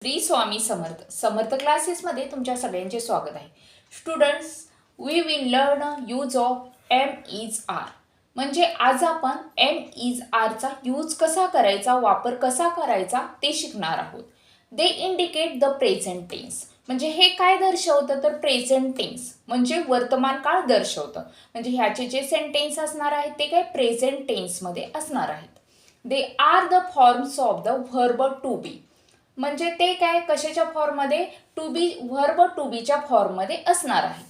श्री स्वामी समर्थ समर्थ क्लासेसमध्ये तुमच्या सगळ्यांचे स्वागत आहे. Students, we will learn use of am is are. म्हणजे आज आपण एम इज आरचा यूज कसा करायचा, वापर कसा करायचा ते शिकणार आहोत. They indicate the present tense. म्हणजे हे काय दर्शवतं तर प्रेझेंट टेन्स म्हणजे वर्तमान काळ दर्शवतं. म्हणजे ह्याचे जे सेंटेन्स असणार आहेत ते काय प्रेझेंट टेन्समध्ये असणार आहेत. They are the forms of the verb to be. म्हणजे ते काय कशाच्या फॉर्ममध्ये टू बी व्हर्ब टू बीच्या फॉर्ममध्ये असणार आहे.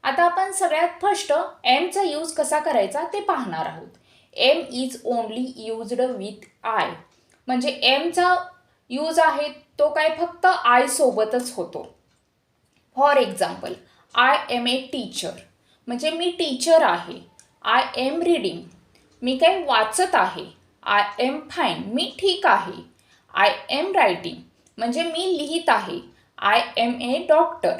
आता आपण सगळ्यात फर्स्ट एमचा यूज कसा करायचा ते पाहणार आहोत. Am is only used with I. म्हणजे एमचा यूज आहे तो काय फक्त आय सोबतच होतो. For example, I am a teacher म्हणजे मी टीचर आहे. आय एम रीडिंग मी काय वाचत आहे. आय एम फाईन मी ठीक आहे. आय एम रायटिंग म्हणजे मी लिहित आहे. आय एम ए डॉक्टर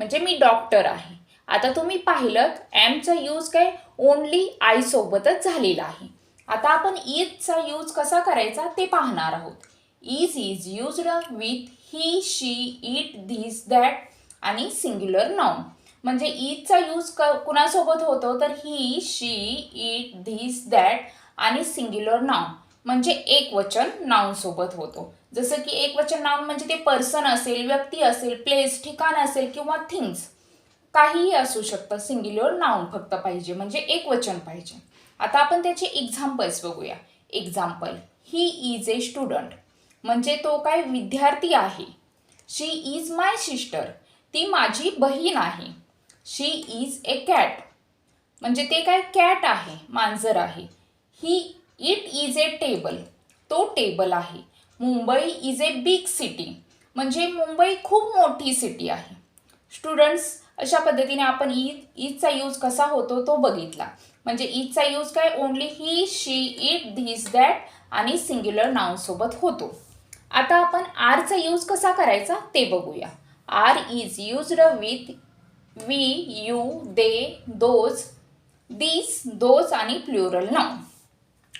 म्हणजे मी डॉक्टर आहे. आता तुम्ही पाहिलं एमचा यूज काय ओनली आय सोबतच झालेला आहे. आता आपण इजचा यूज कसा करायचा ते पाहणार आहोत. Is used with he, she, it, this, that आणि सिंग्युलर नाउन. म्हणजे इजचा यूज कुणासोबत होतो तर ही, शी, इट, धिस, दॅट आणि सिंग्युलर नाउन म्हणजे एकवचन नाउन सोबत होतो. जसं की एकवचन नाउन म्हणजे ते पर्सन असेल, व्यक्ती असेल, प्लेस ठिकाण असेल किंवा थिंग्स काहीही असू शकतं. सिंग्युलर नाउन फक्त पाहिजे म्हणजे एकवचन पाहिजे. आता आपण त्याचे एक्झाम्पल्स बघूया. Example, he is A student म्हणजे तो काय विद्यार्थी आहे. शी इज माय सिस्टर ती माझी बहीण आहे. शी इज ए कॅट म्हणजे ते काय कॅट आहे, मांजर आहे. इट इज ए टेबल तो टेबल आहे. Mumbai is a big city म्हणजे मुंबई खूप मोठी सिटी आहे. स्टुडंट्स, अशा पद्धतीने आपण इजचा यूज कसा होतो तो बघितला. म्हणजे इजचा यूज काय only he, she, it, this, that आणि सिंग्युलर नाउन सोबत होतो. आता आपण आरचा यूज कसा करायचा ते बघूया. Are is used with we, you, they, those, this, those आणि प्लुरल नाउन.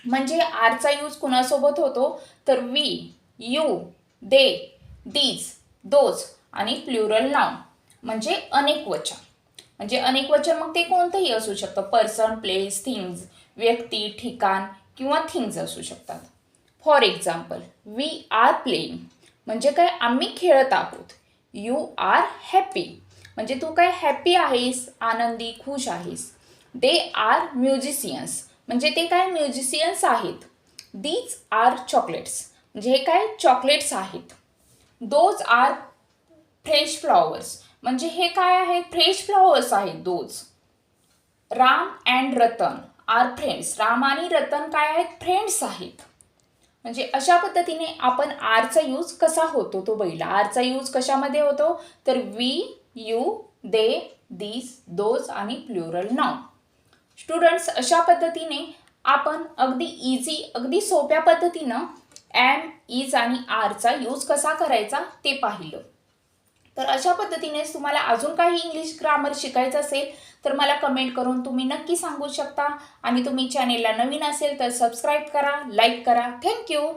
म्हणजे आरचा यूज कुणासोबत होतो तर we, you, they, these, those आणि प्लुरल नाउन म्हणजे अनेक वचन. म्हणजे अनेक वचन मग ते कोणतंही असू शकतं. पर्सन, प्लेस, थिंग्स, व्यक्ती, ठिकाण किंवा थिंग्स असू शकतात. For example, we are playing म्हणजे काय आम्ही खेळत आहोत. यू आर हॅपी म्हणजे तू काय हॅपी आहेस, आनंदी, खुश आहेस. दे आर म्युझिशियन्स म्हणजे ते काय म्युझिशियन्स आहेत. दीज आर चॉकलेट्स म्हणजे हे काय चॉकलेट्स आहेत. दोज आर फ्रेश फ्लॉवर्स म्हणजे हे काय आहेत फ्रेश फ्लॉवर्स आहेत those. Ram and Ratan are friends Ram आणि रतन काय आहेत फ्रेंड्स आहेत. म्हणजे अशा पद्धतीने आपण आरचा यूज कसा होतो तो बघितला. आरचा यूज कशामध्ये होतो तर we, you, they, this, those आणि प्लुरल नाउन. स्टुडंट्स, अशा पद्धतीने आपण अगदी इझी अगदी सोप्या पद्धतीनं एम, इज आणि आरचा यूज कसा करायचा ते पाहिलं. तर अशा पद्धतीनेच तुम्हाला अजून काही इंग्लिश ग्रामर शिकायचं असेल तर मला कमेंट करून तुम्ही नक्की सांगू शकता. आणि तुम्ही चॅनेलला नवीन असेल तर सबस्क्राईब करा, लाईक करा. थँक्यू.